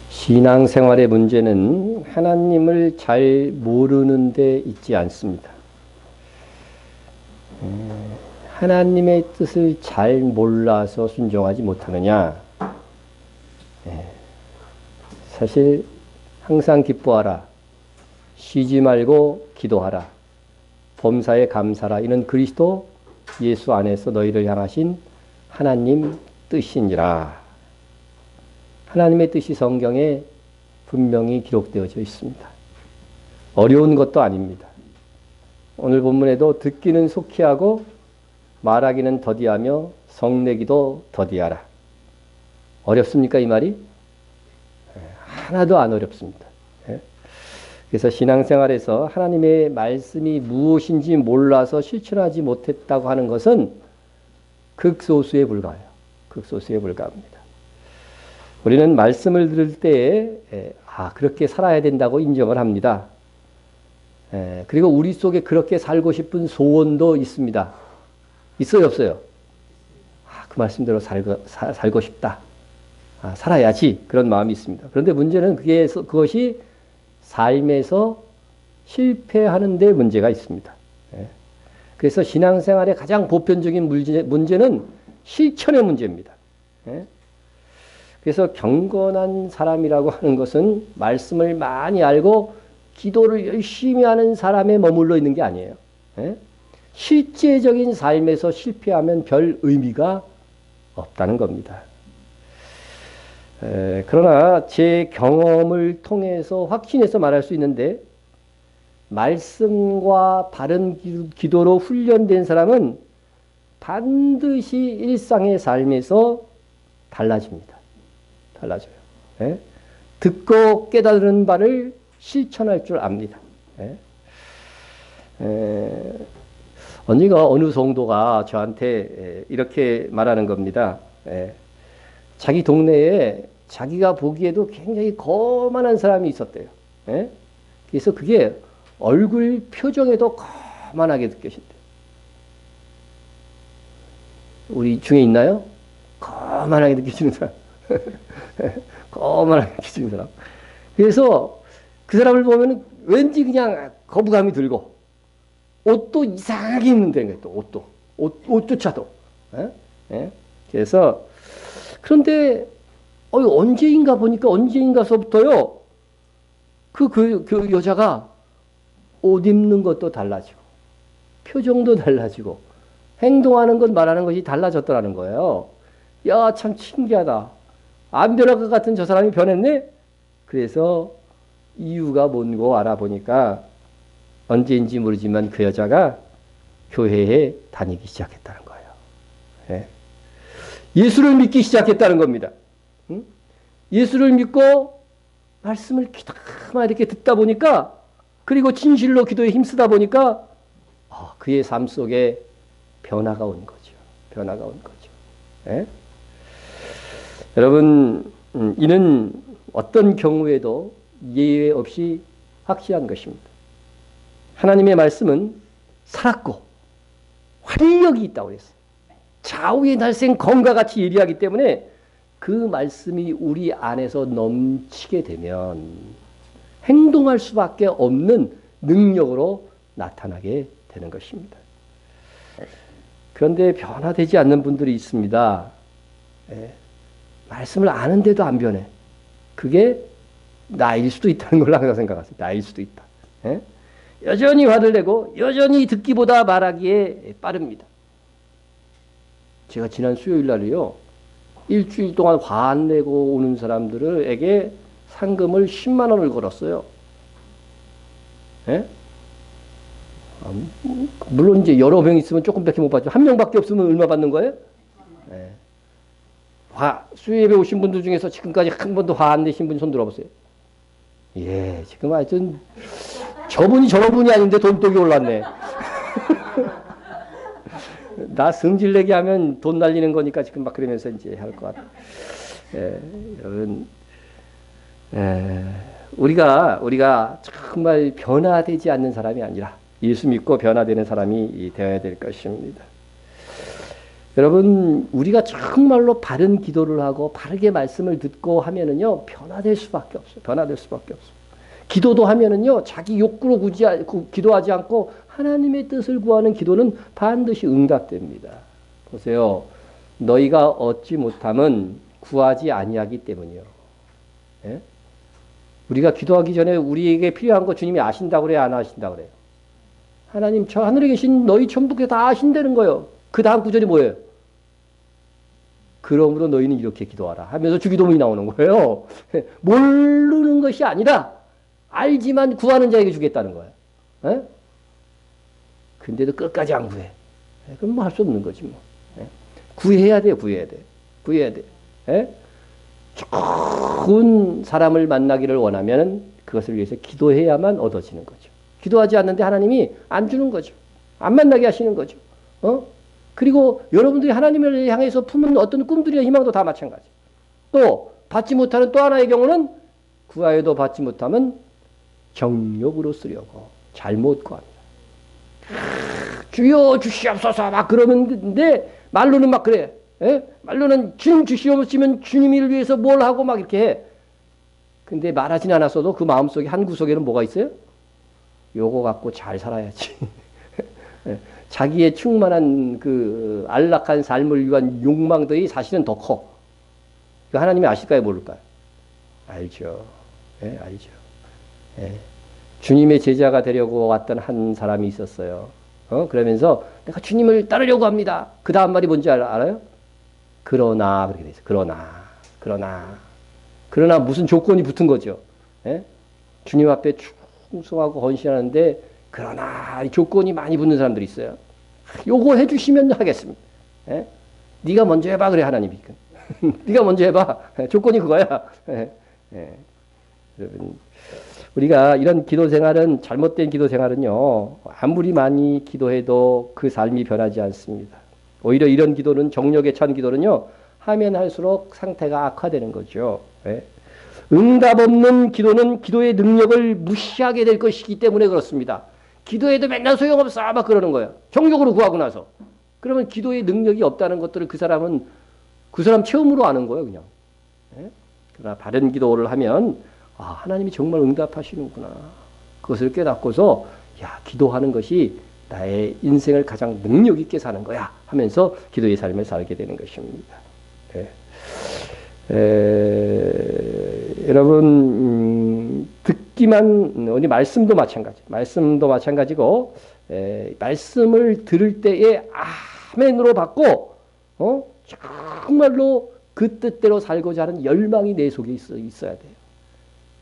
신앙생활의 문제는 하나님을 잘 모르는 데 있지 않습니다. 하나님의 뜻을 잘 몰라서 순종하지 못하느냐? 사실 항상 기뻐하라. 쉬지 말고 기도하라. 범사에 감사라. 이는 그리스도 예수 안에서 너희를 향하신 하나님 뜻이니라. 하나님의 뜻이 성경에 분명히 기록되어져 있습니다. 어려운 것도 아닙니다. 오늘 본문에도 듣기는 속히 하고 말하기는 더디하며 성내기도 더디하라. 어렵습니까, 이 말이? 하나도 안 어렵습니다. 그래서 신앙생활에서 하나님의 말씀이 무엇인지 몰라서 실천하지 못했다고 하는 것은 극소수에 불과해요. 극소수에 불과합니다. 우리는 말씀을 들을 때에 그렇게 살아야 된다고 인정을 합니다. 그리고 우리 속에 그렇게 살고 싶은 소원도 있습니다. 있어요, 없어요? 그 말씀대로 살고 싶다. 살아야지. 그런 마음이 있습니다. 그런데 문제는 그것이 삶에서 실패하는 데 문제가 있습니다. 그래서 신앙생활의 가장 보편적인 문제는 실천의 문제입니다. 그래서 경건한 사람이라고 하는 것은 말씀을 많이 알고 기도를 열심히 하는 사람에 머물러 있는 게 아니에요. 실제적인 삶에서 실패하면 별 의미가 없다는 겁니다. 그러나 제 경험을 통해서 확신해서 말할 수 있는데, 말씀과 바른 기도로 훈련된 사람은 반드시 일상의 삶에서 달라집니다. 달라져요. 듣고 깨달은 바를 실천할 줄 압니다. 언젠가 어느 성도가 저한테 이렇게 말하는 겁니다. 자기 동네에 자기가 보기에도 굉장히 거만한 사람이 있었대요. 그래서 그게 얼굴 표정에도 거만하게 느껴진대요. 우리 중에 있나요? 거만하게 느껴지는 사람. 거만하게 느껴지는 사람. 그래서 그 사람을 보면 왠지 그냥 거부감이 들고, 옷도 이상하게 입는다는 거예요. 또 옷도. 옷조차도. 그래서 그런데 언제인가서부터요, 그 여자가 옷 입는 것도 달라지고, 표정도 달라지고, 행동하는 것, 말하는 것이 달라졌더라는 거예요. 야, 참 신기하다. 안 변할 것 같은 저 사람이 변했네? 그래서 이유가 뭔고 알아보니까 언제인지 모르지만 그 여자가 교회에 다니기 시작했다는 거예요. 예수를 믿기 시작했다는 겁니다. 예수를 믿고 말씀을 기다만 이렇게 듣다 보니까, 그리고 진실로 기도에 힘쓰다 보니까 그의 삶 속에 변화가 온 거죠. 변화가 온 거죠. 여러분, 이는 어떤 경우에도 예외 없이 확실한 것입니다. 하나님의 말씀은 살았고 활력이 있다고 그랬어요. 좌우의 날쌘 검과 같이 예리하기 때문에 그 말씀이 우리 안에서 넘치게 되면 행동할 수밖에 없는 능력으로 나타나게 되는 것입니다. 그런데 변화되지 않는 분들이 있습니다. 말씀을 아는데도 안 변해. 그게 나일 수도 있다는 걸 항상 생각하세요. 나일 수도 있다. 여전히 화를 내고 여전히 듣기보다 말하기에 빠릅니다. 제가 지난 수요일 날이요, 일주일 동안 화 안 내고 오는 사람들에게 상금을 10만 원을 걸었어요. 물론 이제 여러 명 있으면 조금밖에 못 받죠. 한 명밖에 없으면 얼마 받는 거예요? 수요일에 오신 분들 중에서 지금까지 한 번도 화 안 내신 분 손 들어보세요. 예, 지금 하여튼 저분이 저분이 아닌데 돈독이 올랐네. 나 성질내게 하면 돈 날리는 거니까 지금 막 그러면서 이제 할 것 같아. 여러분, 우리가 정말 변화되지 않는 사람이 아니라 예수 믿고 변화되는 사람이 되어야 될 것입니다. 여러분, 우리가 정말로 바른 기도를 하고 바르게 말씀을 듣고 하면은요, 변화될 수밖에 없어요. 변화될 수밖에 없어요. 기도도 하면은요, 자기 욕구로 기도하지 않고 하나님의 뜻을 구하는 기도는 반드시 응답됩니다. 보세요. 너희가 얻지 못함은 구하지 아니하기 때문이요. 예? 우리가 기도하기 전에 우리에게 필요한 거 주님이 아신다고 그래요? 안 아신다고 그래요? 하나님, 저 하늘에 계신 너희 천부께 다 아신다는 거예요. 그 다음 구절이 뭐예요? 그러므로 너희는 이렇게 기도하라 하면서 주기도문이 나오는 거예요. 모르는 것이 아니라 알지만 구하는 자에게 주겠다는 거예요. 에? 근데도 끝까지 안 구해. 그럼 뭐 할 수 없는 거지 뭐. 에? 구해야 돼, 구해야 돼. 구해야 돼. 에? 좋은 사람을 만나기를 원하면 그것을 위해서 기도해야만 얻어지는 거죠. 기도하지 않는데 하나님이 안 주는 거죠. 안 만나게 하시는 거죠. 그리고 여러분들이 하나님을 향해서 품은 어떤 꿈들이나 희망도 다 마찬가지. 또 받지 못하는 또 하나의 경우는 구하여도 받지 못하면 정욕으로 쓰려고 잘못 구합니다. 주여 주시옵소서 막 그러는데 말로는 막 그래. 에? 말로는 주님 주시옵시면 주님을 위해서 뭘 하고 막 이렇게 해. 근데 말하진 않았어도 그 마음속에 한 구석에는 뭐가 있어요? 요거 갖고 잘 살아야지. 자기의 충만한 그 안락한 삶을 위한 욕망들이 사실은 더 커. 하나님이 아실까요? 모를까요? 알죠. 예, 알죠. 예. 주님의 제자가 되려고 왔던 한 사람이 있었어요. 그러면서 내가 주님을 따르려고 합니다. 그 다음 말이 뭔지 알아요? 그러나 그렇게 돼 있어요. 그러나 무슨 조건이 붙은 거죠. 예? 주님 앞에 충성하고 헌신하는데 그러나 조건이 많이 붙는 사람들이 있어요. 요거 해주시면 하겠습니다. 예? 네가 먼저 해봐 그래 하나님이. 네가 먼저 해봐. 조건이 그거야. 예. 예. 여러분, 우리가 이런 기도 생활은 잘못된 기도 생활은요. 아무리 많이 기도해도 그 삶이 변하지 않습니다. 오히려 이런 기도는 정력에 찬 기도는요. 하면 할수록 상태가 악화되는 거죠. 예. 응답 없는 기도는 기도의 능력을 무시하게 될 것이기 때문에 그렇습니다. 기도해도 맨날 소용없어 막 그러는 거예요. 정력으로 구하고 나서. 그러면 기도의 능력이 없다는 것들을 그 사람 체험으로 아는 거예요. 그냥. 예? 그러나 바른 기도를 하면 하나님이 정말 응답하시는구나. 그것을 깨닫고서 기도하는 것이 나의 인생을 가장 능력 있게 사는 거야 하면서 기도의 삶을 살게 되는 것입니다. 예. 여러분 듣기만 우리 말씀도 마찬가지고 말씀을 들을 때에 아멘으로 받고 정말로 그 뜻대로 살고자 하는 열망이 내 속에 있어야 돼요.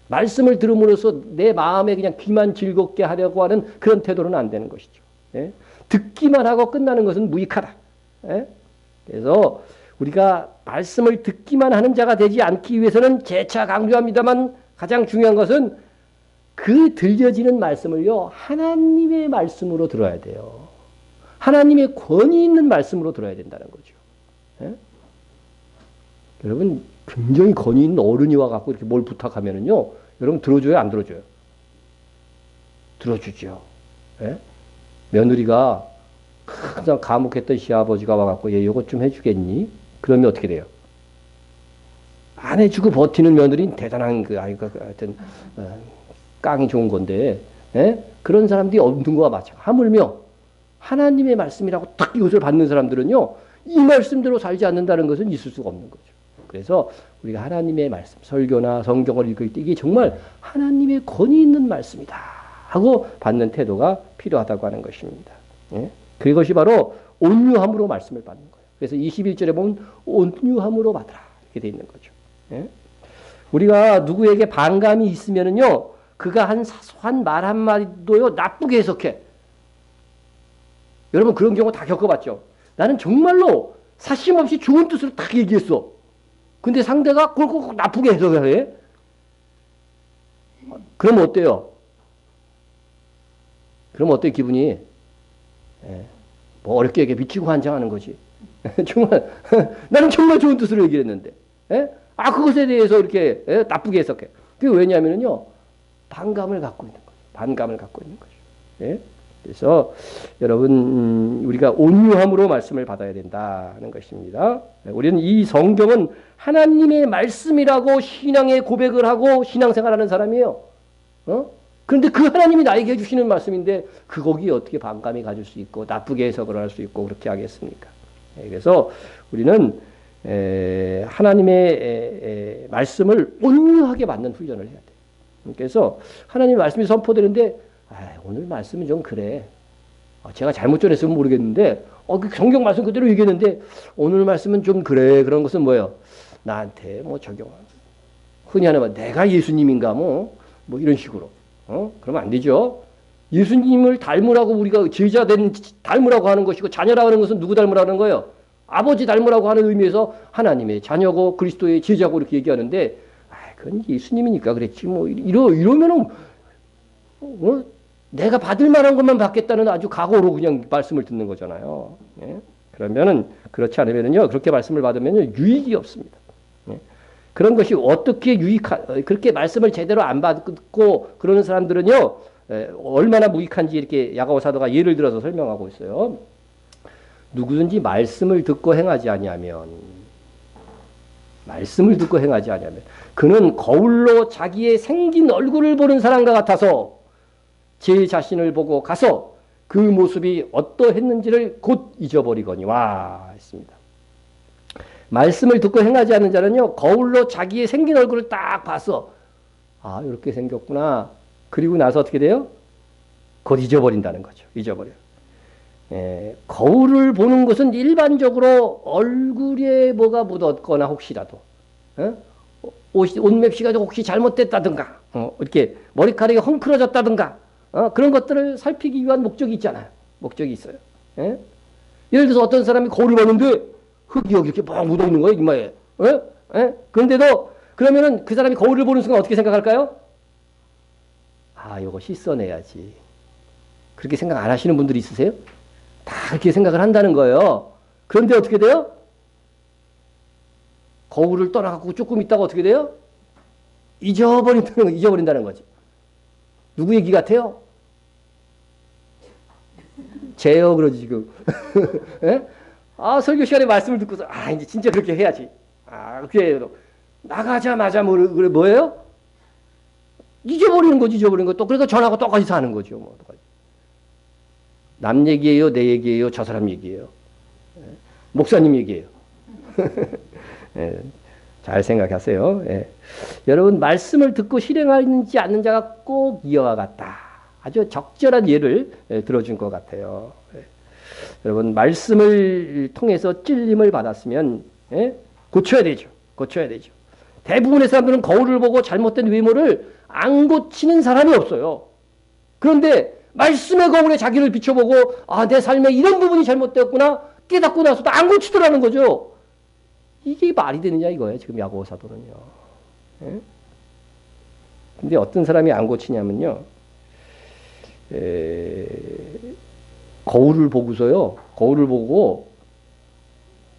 말씀을 들음으로써 내 마음에 그냥 귀만 즐겁게 하려고 하는 그런 태도는 안 되는 것이죠. 예? 듣기만 하고 끝나는 것은 무익하다. 예? 그래서 우리가 말씀을 듣기만 하는 자가 되지 않기 위해서는 재차 강조합니다만 가장 중요한 것은 그 들려지는 말씀을요. 하나님의 말씀으로 들어야 돼요. 하나님의 권위 있는 말씀으로 들어야 된다는 거죠. 예? 여러분 굉장히 권위 있는 어른이 와갖고 이렇게 뭘 부탁하면은요. 여러분 들어줘요? 안 들어줘요? 들어주죠. 예? 며느리가 항상 감옥했던 시아버지가 와갖고 얘 이것 좀 해주겠니? 그러면 어떻게 돼요? 안 해주고 버티는 며느리는 대단한 하여튼 깡이 좋은 건데 그런 사람들이 없는 거와 마찬가지. 하물며 하나님의 말씀이라고 딱 이것을 받는 사람들은요. 이 말씀대로 살지 않는다는 것은 있을 수가 없는 거죠. 그래서 우리가 하나님의 말씀, 설교나 성경을 읽을 때 이게 정말 하나님의 권위 있는 말씀이다 하고 받는 태도가 필요하다고 하는 것입니다. 예? 그것이 바로 온유함으로 말씀을 받는 거예요. 그래서 21절에 보면 온유함으로 받으라 이렇게 돼 있는 거죠. 예? 우리가 누구에게 반감이 있으면은요, 그가 한 사소한 말 한마디도요 나쁘게 해석해. 여러분 그런 경우 다 겪어봤죠. 나는 정말로 사심 없이 좋은 뜻으로 딱 얘기했어. 근데 상대가 그걸 꼭 나쁘게 해석을 해. 그러면 어때요? 그러면 어때 기분이? 예. 뭐 어렵게 얘기해 미치고 환장하는 거지. 정말 나는 정말 좋은 뜻으로 얘기를 했는데, 예? 그것에 대해서 이렇게 나쁘게 해석해. 그게 왜냐하면요 반감을 갖고 있는 거죠. 반감을 갖고 있는 거죠. 예? 그래서 여러분 우리가 온유함으로 말씀을 받아야 된다는 것입니다. 우리는 이 성경은 하나님의 말씀이라고 신앙의 고백을 하고 신앙생활하는 사람이에요. 그런데 그 하나님이 나에게 해주시는 말씀인데 그 거기에 어떻게 반감이 가질 수 있고 나쁘게 해석을 할 수 있고 그렇게 하겠습니까? 그래서 우리는 하나님의 말씀을 온유하게 받는 훈련을 해야 돼요. 그래서 하나님의 말씀이 선포되는데 오늘 말씀은 좀 그래. 제가 잘못 전했으면 모르겠는데 그 성경 말씀 그대로 얘기했는데 오늘 말씀은 좀 그래. 그런 것은 뭐예요? 나한테 뭐 적용. 흔히 하는 말 내가 예수님인가 뭐 이런 식으로. 그러면 안 되죠. 예수님을 닮으라고 우리가 제자된 닮으라고 하는 것이고 자녀라고 하는 것은 누구 닮으라고 하는 거예요? 아버지 닮으라고 하는 의미에서 하나님의 자녀고 그리스도의 제자고 이렇게 얘기하는데 그건 예수님이니까 그랬지 뭐 이러면은 내가 받을 만한 것만 받겠다는 아주 각오로 그냥 말씀을 듣는 거잖아요. 예? 그러면은 그렇지 않으면은요 그렇게 말씀을 받으면요 유익이 없습니다. 예? 그런 것이 어떻게 그렇게 말씀을 제대로 안 받고 그러는 사람들은요 얼마나 무익한지 이렇게 야고보 사도가 예를 들어서 설명하고 있어요. 누구든지 말씀을 듣고 행하지 아니하면 그는 거울로 자기의 생긴 얼굴을 보는 사람과 같아서 제 자신을 보고 가서 그 모습이 어떠했는지를 곧 잊어버리거니와 했습니다. 말씀을 듣고 행하지 않는 자는요 거울로 자기의 생긴 얼굴을 딱 봐서 이렇게 생겼구나. 그리고 나서 어떻게 돼요? 곧 잊어버린다는 거죠. 잊어버려요. 거울을 보는 것은 일반적으로 얼굴에 뭐가 묻었거나 혹시라도 옷 맵시가 혹시 잘못됐다든가 이렇게 머리카락이 헝클어졌다든가 그런 것들을 살피기 위한 목적이 있잖아요. 목적이 있어요. 예를 들어서 어떤 사람이 거울을 봤는데 흙이 여기 이렇게 막 묻어있는 거예요. 이마에. 그런데도 그러면은 그 사람이 거울을 보는 순간 어떻게 생각할까요? 이거 씻어내야지. 그렇게 생각 안 하시는 분들이 있으세요? 다 그렇게 생각을 한다는 거예요. 그런데 어떻게 돼요? 거울을 떠나갖고 조금 있다가 어떻게 돼요? 잊어버린다는 거죠. 누구 얘기 같아요? 제요, 그러지, 지금. 예? 설교 시간에 말씀을 듣고서, 이제 진짜 그렇게 해야지. 그렇게 나가자마자 뭐예요? 잊어버리는 거. 또, 그러니까 전하고 똑같이 사는 거죠. 뭐. 남 얘기예요, 내 얘기예요, 저 사람 얘기예요. 목사님 얘기예요. 잘 생각하세요. 여러분 말씀을 듣고 실행하지 않는 자가 꼭 이와 같다. 아주 적절한 예를 들어준 것 같아요. 여러분 말씀을 통해서 찔림을 받았으면 고쳐야 되죠. 대부분의 사람들은 거울을 보고 잘못된 외모를 안 고치는 사람이 없어요. 그런데 말씀의 거울에 자기를 비춰보고 내 삶에 이런 부분이 잘못되었구나 깨닫고 나서도 안 고치더라는 거죠. 이게 말이 되느냐 이거예요. 지금 야고보 사도는요. 근데 어떤 사람이 안 고치냐면요. 거울을 보고서요. 거울을 보고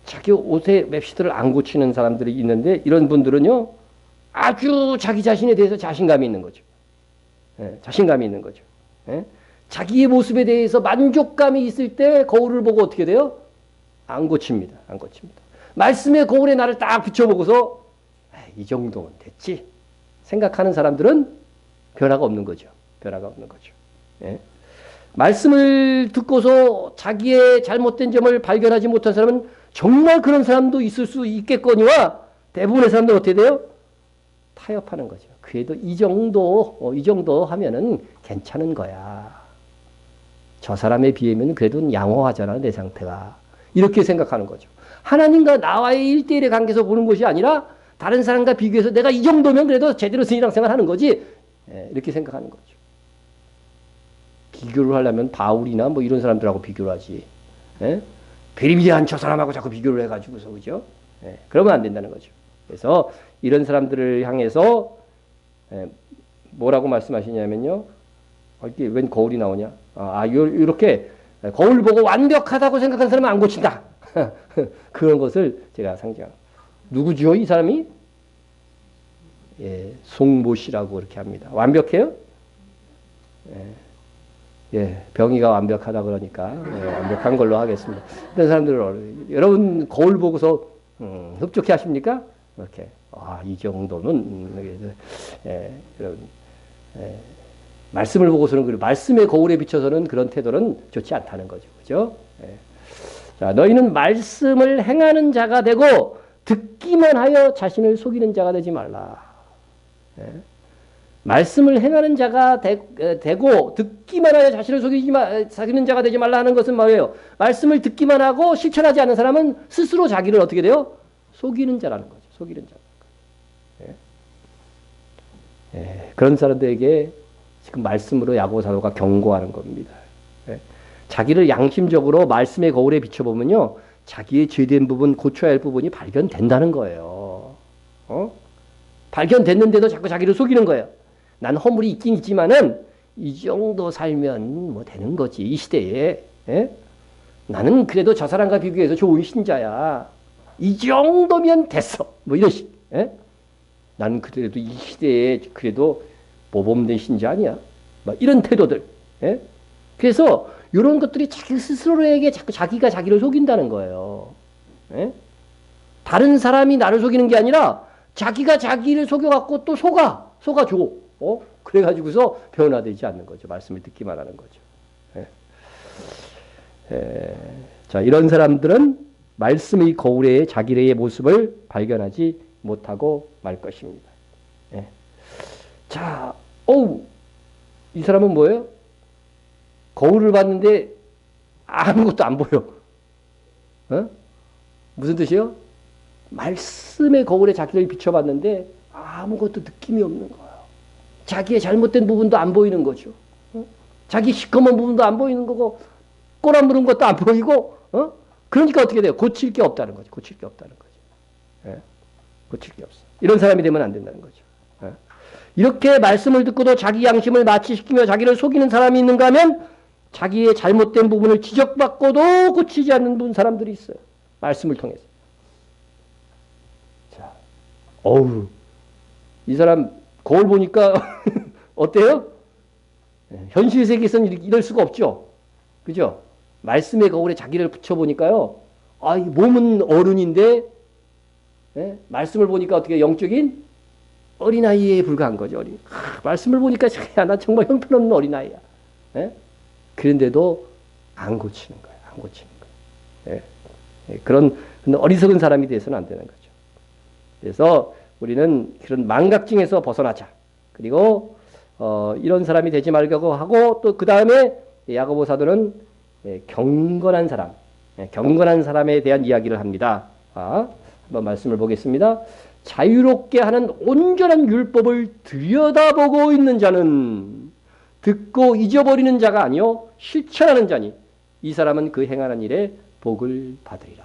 자기 옷의 맵시들을 안 고치는 사람들이 있는데 이런 분들은요. 아주 자기 자신에 대해서 자신감이 있는 거죠. 자신감이 있는 거죠. 자기의 모습에 대해서 만족감이 있을 때 거울을 보고 어떻게 돼요? 안 고칩니다. 말씀의 거울에 나를 딱 비춰보고서 이 정도면 됐지 생각하는 사람들은 변화가 없는 거죠. 말씀을 듣고서 자기의 잘못된 점을 발견하지 못한 사람은 정말 그런 사람도 있을 수 있겠거니와 대부분의 사람들은 어떻게 돼요? 타협하는 거죠. 그래도 이 정도 하면은 괜찮은 거야. 저 사람에 비하면 그래도 양호하잖아, 내 상태가. 이렇게 생각하는 거죠. 하나님과 나와의 1대1의 관계에서 보는 것이 아니라 다른 사람과 비교해서 내가 이 정도면 그래도 제대로 신앙생활 하는 거지. 이렇게 생각하는 거죠. 비교를 하려면 바울이나 뭐 이런 사람들하고 비교를 하지. 비리비리한 저 사람하고 자꾸 비교를 해가지고서, 그죠? 그러면 안 된다는 거죠. 그래서 이런 사람들을 향해서 뭐라고 말씀하시냐면요. 이게 웬 거울이 나오냐? 이렇게 거울 보고 완벽하다고 생각하는 사람은 안 고친다. 그런 것을 제가 상징합니다. 누구죠? 이 사람이? 송모 씨라고 그렇게 합니다. 완벽해요? 예, 병이가 완벽하다 그러니까 예, 완벽한 걸로 하겠습니다. 이런 사람들은 여러분 거울 보고서 흡족해 하십니까? 이렇게 이 정도는 예, 여러분 예, 말씀을 보고서는 그리고 말씀의 거울에 비춰서는 그런 태도는 좋지 않다는 거죠, 그죠? 예. 자, 너희는 말씀을 행하는 자가 되고 듣기만 하여 자신을 속이는 자가 되지 말라. 예. 말씀을 행하는 자가 되고 듣기만 하여 자신을 속이는 자가 되지 말라 하는 것은 뭐예요? 말씀을 듣기만 하고 실천하지 않는 사람은 스스로 자기를 어떻게 돼요? 속이는 자라는 거죠. 속이는 자. 예. 예. 그런 사람들에게 지금 말씀으로 야고보 사도가 경고하는 겁니다. 예. 자기를 양심적으로 말씀의 거울에 비춰보면요, 자기의 죄된 부분, 고쳐야 할 부분이 발견된다는 거예요. 발견됐는데도 자꾸 자기를 속이는 거예요. 난 허물이 있긴 있지만은 이 정도 살면 뭐 되는 거지 이 시대에. 예? 나는 그래도 저 사람과 비교해서 좋은 신자야. 이 정도면 됐어. 뭐 이런 식. 예? 나는 그래도 이 시대에 그래도 모범된 신자 아니야. 막 이런 태도들. 예? 그래서 이런 것들이 자기 스스로에게 자꾸 자기가 자기를 속인다는 거예요. 예? 다른 사람이 나를 속이는 게 아니라 자기가 자기를 속여갖고 또 속아줘. 그래가지고서 변화되지 않는 거죠. 말씀을 듣기만 하는 거죠. 자, 이런 사람들은 말씀의 거울에 자기의 모습을 발견하지 못하고 말 것입니다. 자, 이 사람은 뭐예요? 거울을 봤는데 아무것도 안 보여. 무슨 뜻이요? 말씀의 거울에 자기를 비춰봤는데 아무것도 느낌이 없는 거예요. 자기의 잘못된 부분도 안 보이는 거죠. 자기 시커먼 부분도 안 보이는 거고 꼬라 물은 것도 안 보이고 그러니까 어떻게 돼요? 고칠 게 없다는 거죠. 고칠 게 없다는 거죠. 고칠 게 없어. 이런 사람이 되면 안 된다는 거죠. 이렇게 말씀을 듣고도 자기 양심을 마취시키며 자기를 속이는 사람이 있는가 하면 자기의 잘못된 부분을 지적받고도 고치지 않는 사람들이 있어요. 말씀을 통해서. 자, 이 사람 거울 보니까 어때요? 현실 세계에서는 이럴 수가 없죠. 그죠? 말씀의 거울에 자기를 붙여보니까요. 이 몸은 어른인데 말씀을 보니까 어떻게 영적인 어린아이에 불과한 거죠. 말씀을 보니까 나 정말 형편없는 어린아이야. 그런데도 안 고치는 거예요. 안 고치는 거예요. 그런 어리석은 사람이 돼서는 안 되는 거죠. 그래서 우리는 그런 망각증에서 벗어나자. 그리고 이런 사람이 되지 말고 하고 또 그 다음에 야고보 사도는 경건한 사람, 경건한 사람에 대한 이야기를 합니다. 한번 말씀을 보겠습니다. 자유롭게 하는 온전한 율법을 들여다보고 있는 자는 듣고 잊어버리는 자가 아니요 실천하는 자니 이 사람은 그 행하는 일에 복을 받으리라.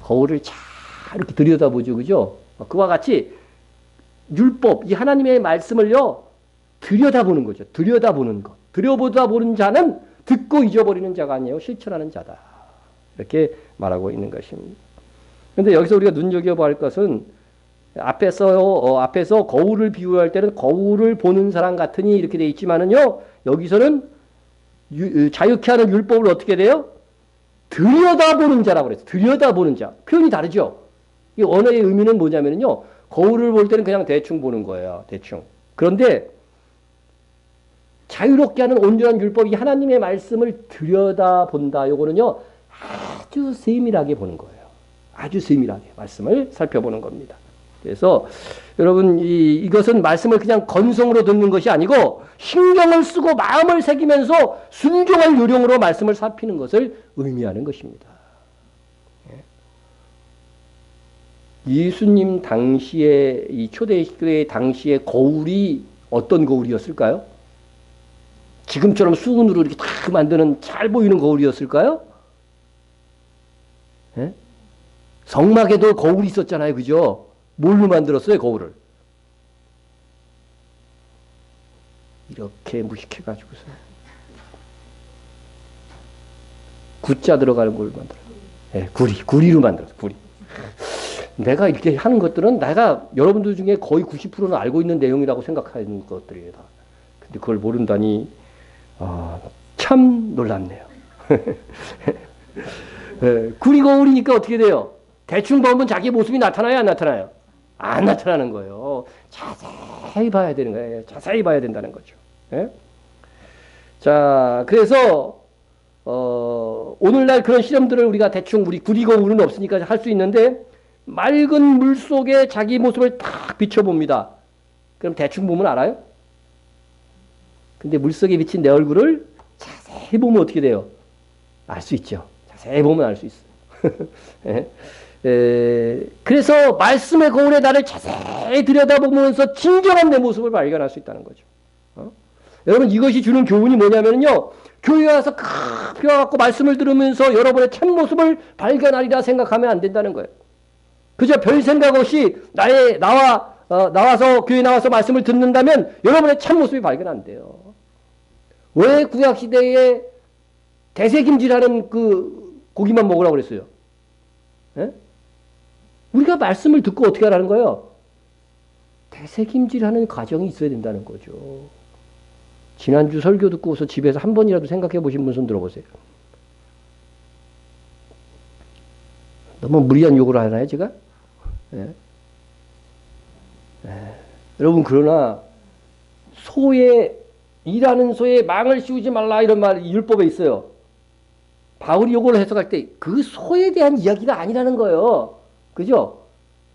거울을 잘 이렇게 들여다보죠, 그죠? 그와 같이 율법, 이 하나님의 말씀을요 들여다보는 거죠. 들여다보는 것. 들여다보는 자는 듣고 잊어버리는 자가 아니에요 실천하는 자다. 이렇게 말하고 있는 것입니다. 그런데 여기서 우리가 눈여겨봐야 할 것은 앞에서 거울을 비유할 때는 거울을 보는 사람 같으니 이렇게 돼 있지만은요, 여기서는 자유케 하는 율법을 어떻게 돼요? 들여다보는 자라고 그랬어요. 들여다보는 자. 표현이 다르죠? 이 언어의 의미는 뭐냐면요, 거울을 볼 때는 그냥 대충 보는 거예요. 대충. 그런데 자유롭게 하는 온전한 율법이 하나님의 말씀을 들여다본다. 요거는요, 아주 세밀하게 보는 거예요. 아주 세밀하게 말씀을 살펴보는 겁니다. 그래서 여러분 이것은 말씀을 그냥 건성으로 듣는 것이 아니고 신경을 쓰고 마음을 새기면서 순종할 요령으로 말씀을 살피는 것을 의미하는 것입니다. 예수님 당시에 이 초대교회 당시에 거울이 어떤 거울이었을까요? 지금처럼 수은으로 이렇게 딱 만드는 잘 보이는 거울이었을까요? 성막에도 거울이 있었잖아요, 그죠? 뭘로 만들었어요, 거울을? 이렇게 무식해가지고서 구자 들어가는 걸 만들어요. 구리로 만들었어요, 구리. 내가 이렇게 하는 것들은 내가 여러분들 중에 거의 90%는 알고 있는 내용이라고 생각하는 것들이에요, 다. 근데 그걸 모른다니 참 놀랍네요. 구리거울이니까 어떻게 돼요? 대충 보면 자기 모습이 나타나요, 안 나타나요? 안 나타나는 거예요. 자세히 봐야 되는 거예요. 자세히 봐야 된다는 거죠. 예? 자, 그래서 오늘날 그런 실험들을 우리가 대충 우리 구리거울은 없으니까 할 수 있는데 맑은 물 속에 자기 모습을 탁 비춰봅니다. 그럼 대충 보면 알아요? 근데 물 속에 비친 내 얼굴을 자세히 보면 어떻게 돼요? 알 수 있죠. 자세히 보면 알 수 있어요. 그래서 말씀의 거울에 나를 자세히 들여다보면서 진정한 내 모습을 발견할 수 있다는 거죠. 여러분 이것이 주는 교훈이 뭐냐면요. 교회에 와서 크 펴갖고 말씀을 들으면서 여러분의 참모습을 발견하리라 생각하면 안 된다는 거예요. 그저 별 생각 없이 나와서 교회에 나와서 말씀을 듣는다면 여러분의 참모습이 발견 안 돼요. 왜 구약시대에 대세김질하는 그 고기만 먹으라고 그랬어요? 예? 우리가 말씀을 듣고 어떻게 하라는 거예요? 대세김질하는 과정이 있어야 된다는 거죠. 지난주 설교 듣고서 집에서 한 번이라도 생각해 보신 분 손 들어보세요. 너무 무리한 욕을 하나요, 제가? 예? 여러분, 그러나 일하는 소에 망을 씌우지 말라 이런 말 율법에 있어요. 바울이 요걸 해석할 때 그 소에 대한 이야기가 아니라는 거예요. 그죠?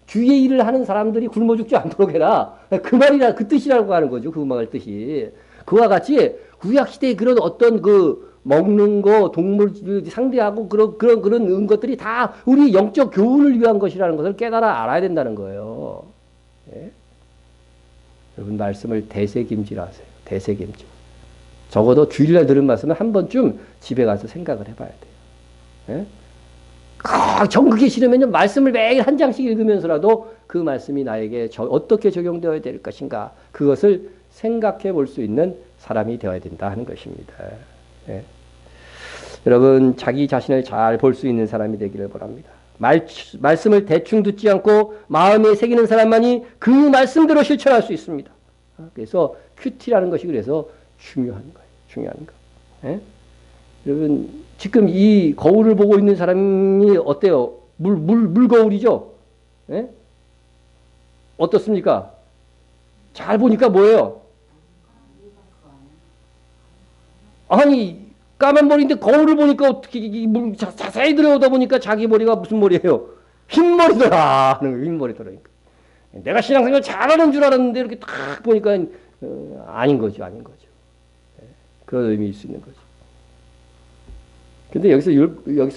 주의 일을 하는 사람들이 굶어 죽지 않도록 해라. 그 말이라, 그 뜻이라고 하는 거죠. 그 말 뜻이. 그와 같이 구약시대의 그런 어떤 그 먹는 거, 동물 상대하고 그런 것들이 다 우리 영적 교훈을 위한 것이라는 것을 깨달아 알아야 된다는 거예요. 예? 여러분, 말씀을 대세김질하세요. 대세김질. 적어도 주일날 들은 말씀은 한 번쯤 집에 가서 생각을 해봐야 돼요. 예? 정극이 싫으면 말씀을 매일 한 장씩 읽으면서라도 그 말씀이 나에게 어떻게 적용되어야 될 것인가, 그것을 생각해 볼 수 있는 사람이 되어야 된다 하는 것입니다. 예. 여러분, 자기 자신을 잘 볼 수 있는 사람이 되기를 바랍니다. 말씀을 대충 듣지 않고 마음에 새기는 사람만이 그 말씀대로 실천할 수 있습니다. 그래서 큐티라는 것이 그래서 중요한 거예요. 중요한 거. 예? 여러분, 지금 이 거울을 보고 있는 사람이 어때요? 물거울이죠? 예? 어떻습니까? 잘 보니까 뭐예요? 아니, 까만 머리인데 거울을 보니까 어떻게, 자세히 들여다보니까 자기 머리가 무슨 머리예요? 흰머리더라 하는 거예요. 흰머리더라니까. 내가 신앙생활 잘하는 줄 알았는데 이렇게 딱 보니까 아닌 거죠. 아닌 거죠. 그런 의미일 수 있는 거죠. 근데 여기서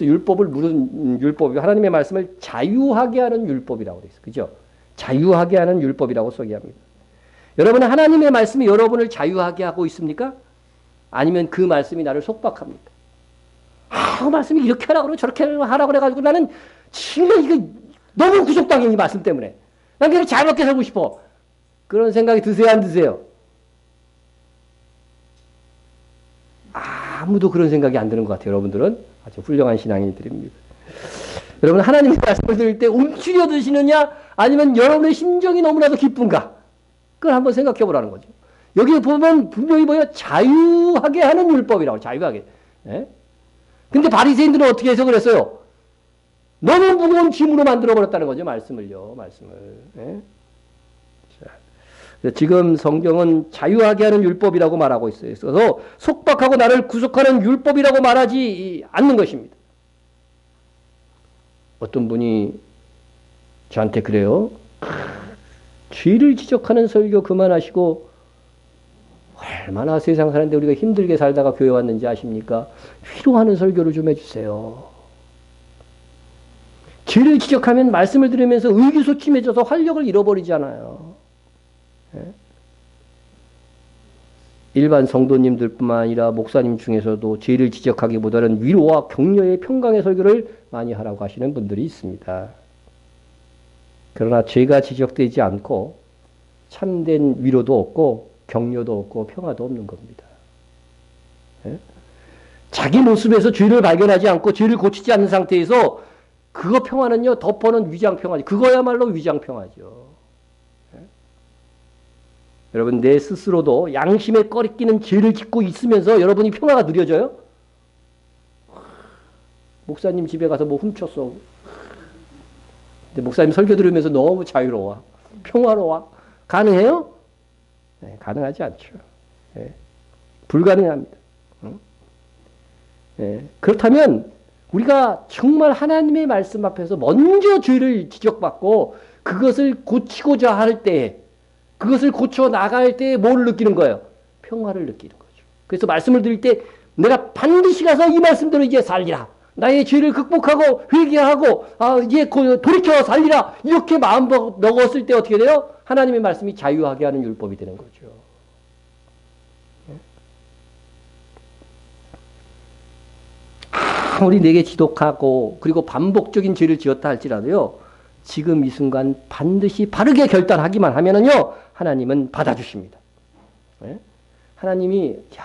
율법을 무슨 율법이 하나님의 말씀을 자유하게 하는 율법이라고 돼 있어요. 그죠? 자유하게 하는 율법이라고 소개합니다. 여러분은 하나님의 말씀이 여러분을 자유하게 하고 있습니까? 아니면 그 말씀이 나를 속박합니까? 그 말씀이 이렇게 하라고 그러고 저렇게 하라고 그래가지고 나는 정말 이거 너무 구속당해, 이 말씀 때문에. 난 그냥 잘 먹게 살고 싶어. 그런 생각이 드세요, 안 드세요? 아무도 그런 생각이 안 드는 것 같아요. 여러분들은 아주 훌륭한 신앙인들입니다. 여러분, 하나님의 말씀을 들을 때 움츠려 드시느냐, 아니면 여러분의 심정이 너무나도 기쁜가? 그걸 한번 생각해 보라는 거죠. 여기 보면 분명히 뭐예요? 자유하게 하는 율법이라고. 자유하게. 예? 근데 바리새인들은 어떻게 해석을 했어요? 너무 무거운 짐으로 만들어 버렸다는 거죠. 말씀을요. 말씀을. 예? 자, 지금 성경은 자유하게 하는 율법이라고 말하고 있어요. 그래서 속박하고 나를 구속하는 율법이라고 말하지 않는 것입니다. 어떤 분이 저한테 그래요. 죄를 지적하는 설교 그만하시고 얼마나 세상 사는데 우리가 힘들게 살다가 교회 왔는지 아십니까? 위로하는 설교를 좀 해주세요. 죄를 지적하면 말씀을 들으면서 의기소침해져서 활력을 잃어버리잖아요. 예? 일반 성도님들뿐만 아니라 목사님 중에서도 죄를 지적하기보다는 위로와 격려의 평강의 설교를 많이 하라고 하시는 분들이 있습니다. 그러나 죄가 지적되지 않고 참된 위로도 없고 격려도 없고 평화도 없는 겁니다. 예? 자기 모습에서 죄를 발견하지 않고 죄를 고치지 않는 상태에서 그거 평화는요, 덮어놓은 위장평화죠. 그거야말로 위장평화죠. 예? 여러분 내 스스로도 양심에 꺼리끼는 죄를 짓고 있으면서 여러분이 평화가 누려져요? 목사님 집에 가서 뭐 훔쳤어. 근데 목사님 설교 들으면서 너무 자유로워. 평화로워. 가능해요? 네, 가능하지 않죠. 네, 불가능합니다. 네, 그렇다면 우리가 정말 하나님의 말씀 앞에서 먼저 죄를 지적받고 그것을 고치고자 할 때, 그것을 고쳐 나갈 때 뭘 느끼는 거예요? 평화를 느끼는 거죠. 그래서 말씀을 드릴 때 내가 반드시 가서 이 말씀대로 이제 살리라. 나의 죄를 극복하고 회개하고 이제 돌이켜 살리라. 이렇게 마음 먹었을 때 어떻게 돼요? 하나님의 말씀이 자유하게 하는 율법이 되는 거죠. 아무리 내게 지독하고 그리고 반복적인 죄를 지었다 할지라도요. 지금 이 순간 반드시 바르게 결단하기만 하면은요. 하나님은 받아주십니다. 네? 하나님이 야,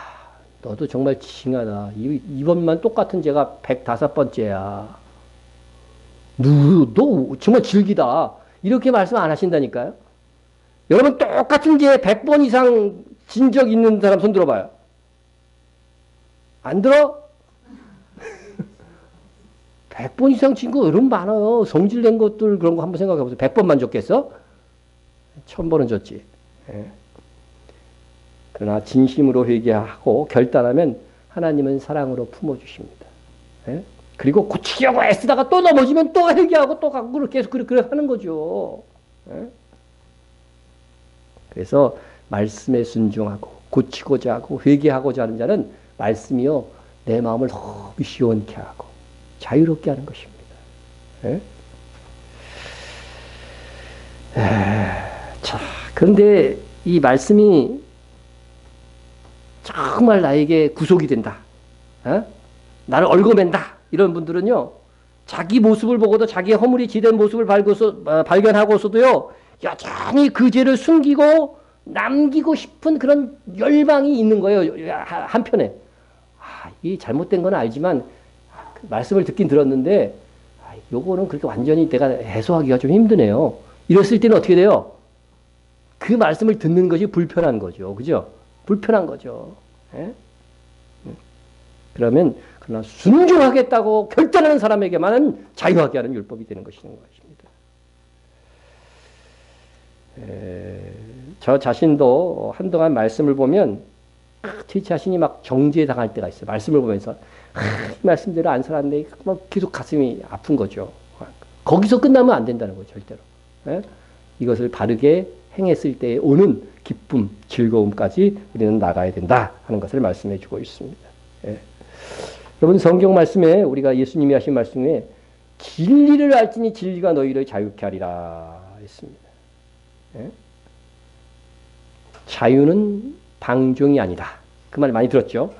너도 정말 징하다. 이번만 똑같은 죄가 105번째야. 너 정말 질기다. 이렇게 말씀 안 하신다니까요. 여러분 똑같은 죄 100번 이상 진 적 있는 사람 손 들어봐요. 안 들어? 100번 이상 진 거 여러분 많아요. 성질낸 것들 그런 거 한번 생각해 보세요. 100번만 졌겠어? 1000번은 졌지. 예. 그러나 진심으로 회개하고 결단하면 하나님은 사랑으로 품어주십니다. 예? 그리고 고치려고 애쓰다가 또 넘어지면 또 회개하고 또 가고 계속 그렇게 하는 거죠. 예? 그래서 말씀에 순종하고 고치고자 하고 회개하고자 하는 자는 말씀이요 내 마음을 너무 시원케 하고 자유롭게 하는 것입니다. 예? 자, 그런데 이 말씀이 정말 나에게 구속이 된다. 나를 얽어맨다. 이런 분들은요. 자기 모습을 보고도 자기의 허물이 지된 모습을 발견하고서도요. 여전히 그 죄를 숨기고 남기고 싶은 그런 열망이 있는 거예요. 한편에. 이 잘못된 건 알지만 말씀을 듣긴 들었는데 요거는 그렇게 완전히 내가 해소하기가 좀 힘드네요. 이랬을 때는 어떻게 돼요? 그 말씀을 듣는 것이 불편한 거죠. 그죠? 불편한 거죠. 예? 그러면 그러나 순종하겠다고 결단하는 사람에게만은 자유하게 하는 율법이 되는 것입니다. 저 자신도 한동안 말씀을 보면 제 자신이 막 정죄당할 때가 있어요. 말씀을 보면서 이 말씀대로 안 살았네. 계속 가슴이 아픈 거죠. 거기서 끝나면 안 된다는 거죠. 절대로. 예? 이것을 바르게 행했을 때 오는 기쁨, 즐거움까지 우리는 나가야 된다 하는 것을 말씀해 주고 있습니다. 예. 여러분 성경 말씀에 우리가 예수님이 하신 말씀에 진리를 알지니 진리가 너희를 자유케 하리라 했습니다. 예? 자유는 방종이 아니다. 그 말 많이 들었죠?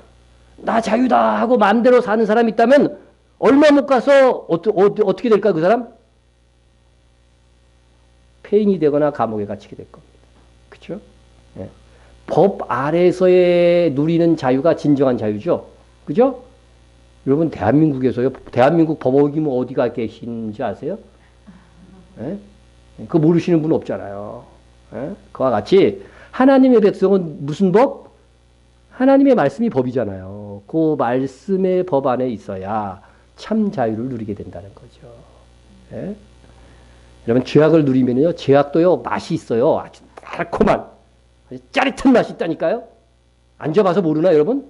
나 자유다 하고 마음대로 사는 사람이 있다면 얼마 못 가서 어떻게 될까 그 사람? 폐인이 되거나 감옥에 갇히게 될 겁니다. 그렇죠? 예. 법 아래서의 누리는 자유가 진정한 자유죠. 그죠? 여러분 대한민국에서요. 대한민국 법원이 뭐 어디가 계신지 아세요? 예? 그거 모르시는 분 없잖아요. 예? 그와 같이 하나님의 백성은 무슨 법? 하나님의 말씀이 법이잖아요. 그 말씀의 법 안에 있어야 참 자유를 누리게 된다는 거죠. 예? 여러분 죄악을 누리면요. 죄악도요. 맛이 있어요. 아주 달콤한 아주 짜릿한 맛이 있다니까요. 안 줘봐서 모르나 여러분?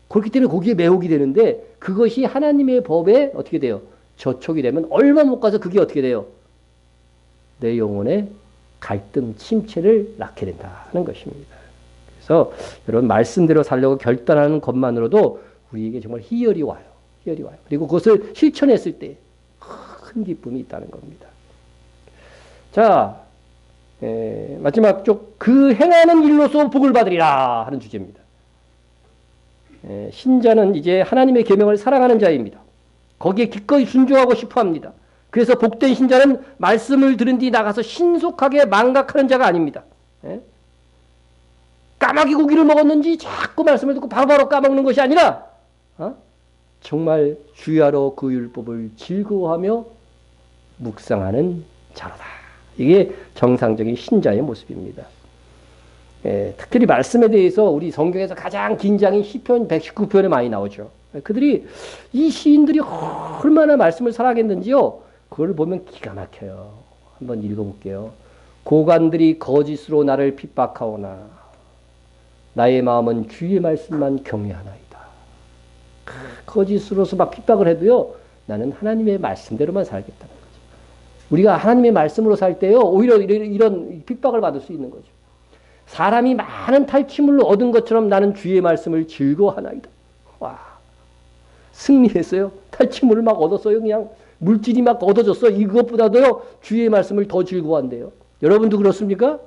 그렇기 때문에 거기에 매혹이 되는데 그것이 하나님의 법에 어떻게 돼요? 저촉이 되면 얼마 못 가서 그게 어떻게 돼요? 내 영혼에 갈등, 침체를 낳게 된다는 것입니다. 그래서 여러분 말씀대로 살려고 결단하는 것만으로도 우리에게 정말 희열이 와요. 희열이 와요. 그리고 그것을 실천했을 때 큰 기쁨이 있다는 겁니다. 자, 마지막 쪽 그 행하는 일로서 복을 받으리라 하는 주제입니다. 신자는 이제 하나님의 계명을 사랑하는 자입니다. 거기에 기꺼이 순종하고 싶어합니다. 그래서 복된 신자는 말씀을 들은 뒤 나가서 신속하게 망각하는 자가 아닙니다. 까마귀 고기를 먹었는지 자꾸 말씀을 듣고 바로바로 까먹는 것이 아니라 정말 주야로 그 율법을 즐거워하며 묵상하는 자로다. 이게 정상적인 신자의 모습입니다. 특별히 말씀에 대해서 우리 성경에서 가장 긴 장인 시편 119편에 많이 나오죠. 그들이 이 시인들이 얼마나 말씀을 사랑했는지요. 그걸 보면 기가 막혀요. 한번 읽어볼게요. 고관들이 거짓으로 나를 핍박하오나 나의 마음은 주의 말씀만 경외하나이다. 거짓으로서 막 핍박을 해도요. 나는 하나님의 말씀대로만 살겠다는 거죠. 우리가 하나님의 말씀으로 살 때요. 오히려 이런 핍박을 받을 수 있는 거죠. 사람이 많은 탈취물로 얻은 것처럼 나는 주의 말씀을 즐거워하나이다. 와, 승리했어요. 탈취물을 막 얻었어요. 그냥 물질이 막 얻어졌어. 이것보다도요. 주의 말씀을 더 즐거워한대요. 여러분도 그렇습니까?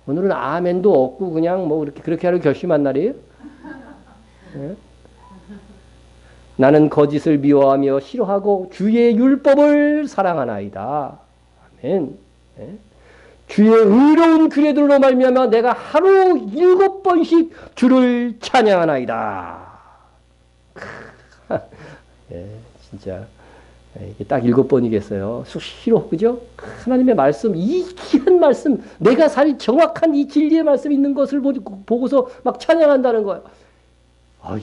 오늘은 아멘도 없고 그냥 뭐 그렇게 하려 결심한 날이에요. 네? 나는 거짓을 미워하며 싫어하고 주의 율법을 사랑하나이다. 아멘. 네? 주의 의로운 규례들로 말미암아 내가 하루 7번씩 주를 찬양하나이다. 예, 진짜 이게 딱 7번이겠어요. 수시로 그죠? 하나님의 말씀, 이 귀한 말씀, 내가 살 정확한 이 진리의 말씀 있는 것을 보고서 막 찬양한다는 거예요.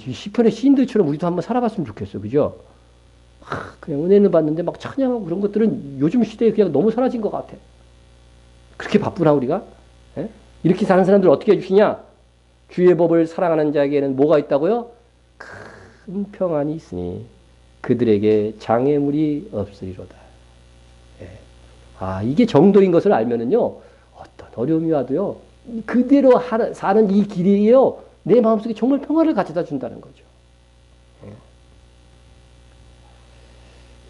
이 시편의 시인들처럼 우리도 한번 살아봤으면 좋겠어, 그죠? 그냥 은혜는 받는데 막 찬양하고 그런 것들은 요즘 시대에 그냥 너무 사라진 것 같아. 그렇게 바쁘나 우리가? 예? 이렇게 사는 사람들 어떻게 해주시냐? 주의 법을 사랑하는 자에게는 뭐가 있다고요? 큰 평안이 있으니 그들에게 장애물이 없으리로다. 예. 이게 정도인 것을 알면은요, 어떤 어려움이 와도요, 그대로 사는 이 길이에요, 내 마음속에 정말 평화를 가져다 준다는 거죠. 예.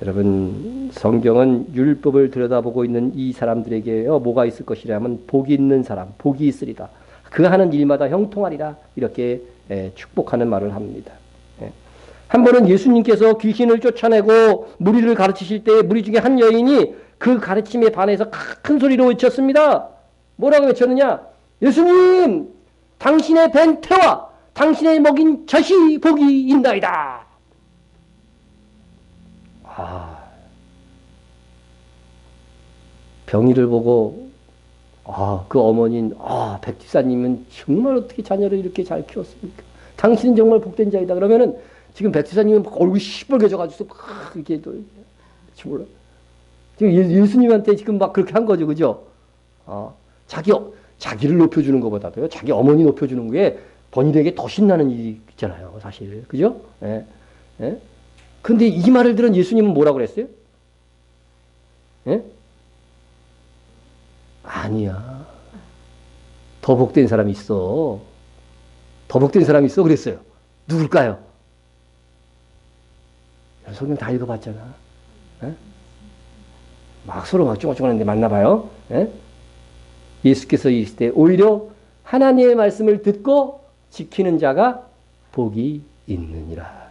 여러분, 성경은 율법을 들여다보고 있는 이 사람들에게요, 뭐가 있을 것이라면 복이 있는 사람, 복이 있으리다. 그 하는 일마다 형통하리라. 이렇게 축복하는 말을 합니다. 한 번은 예수님께서 귀신을 쫓아내고 무리를 가르치실 때 무리 중에 한 여인이 그 가르침에 반해서 큰 소리로 외쳤습니다. 뭐라고 외쳤느냐? 예수님! 당신의 벤 태와 당신의 먹인 젖이 복이 있나이다. 병이를 보고 그 어머니는 백지사님은 정말 어떻게 자녀를 이렇게 잘 키웠습니까? 당신은 정말 복된 자이다. 그러면은 지금 백지사님은 얼굴이 시뻘개져가지고 이렇게 또 몰라. 지금 예수님한테 지금 막 그렇게 한 거죠, 그죠? 자기를 높여주는 것보다도요, 자기 어머니 높여주는 게 본인에게 더 신나는 일이 있잖아요, 사실, 그죠? 예, 예. 근데 이 말을 들은 예수님은 뭐라고 그랬어요? 예? 아니야. 더 복된 사람이 있어. 더 복된 사람이 있어. 그랬어요. 누굴까요? 성경 다 읽어봤잖아. 에? 막 서로 막 쫑쫑하는데 맞나봐요. 에? 예수께서 이르시되 오히려 하나님의 말씀을 듣고 지키는 자가 복이 있느니라.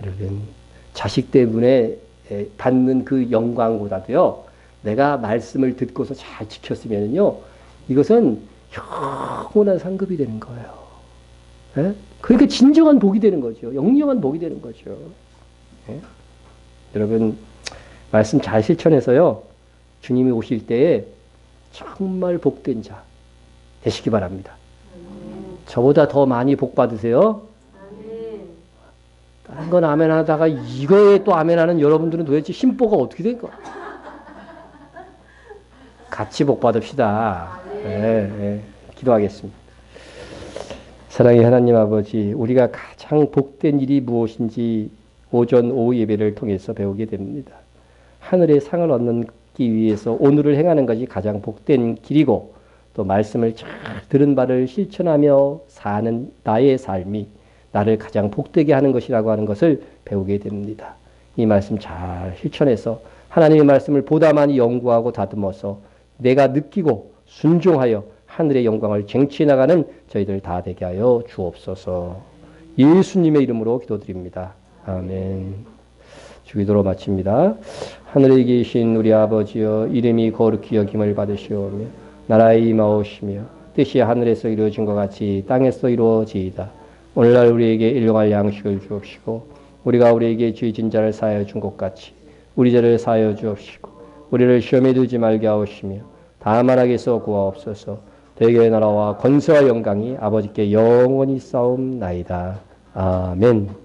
여러분, 자식 때문에 받는 그 영광보다도요, 내가 말씀을 듣고서 잘 지켰으면요, 이것은 영원한 상급이 되는 거예요. 예? 그러니까 진정한 복이 되는 거죠. 영영한 복이 되는 거죠. 예? 여러분, 말씀 잘 실천해서요, 주님이 오실 때에 정말 복된 자 되시기 바랍니다. 저보다 더 많이 복 받으세요. 다른 건 아멘 하다가 이거에 또 아멘 하는 여러분들은 도대체 심보가 어떻게 된 거야? 같이 복 받읍시다. 기도하겠습니다. 사랑의 하나님 아버지, 우리가 가장 복된 일이 무엇인지 오전 오후 예배를 통해서 배우게 됩니다. 하늘의 상을 얻기 위해서 오늘을 행하는 것이 가장 복된 길이고, 또 말씀을 잘 들은 바를 실천하며 사는 나의 삶이 나를 가장 복되게 하는 것이라고 하는 것을 배우게 됩니다. 이 말씀 잘 실천해서 하나님의 말씀을 보다 많이 연구하고 다듬어서 내가 느끼고 순종하여 하늘의 영광을 쟁취해 나가는 저희들 다 되게 하여 주옵소서. 예수님의 이름으로 기도드립니다. 아멘. 주기도로 마칩니다. 하늘에 계신 우리 아버지여, 이름이 거룩히 여김을 받으시오며 나라의 임하오시며 뜻이 하늘에서 이루어진 것 같이 땅에서 이루어지이다. 오늘날 우리에게 일용할 양식을 주옵시고 우리가 우리에게 죄진 자를 사하여 준 것 같이 우리 죄를 사하여 주옵시고 우리를 시험에 들지 말게 하옵시며 다만하게 써 구하옵소서. 대개의 나라와 권세와 영광이 아버지께 영원히 싸움나이다. 아멘.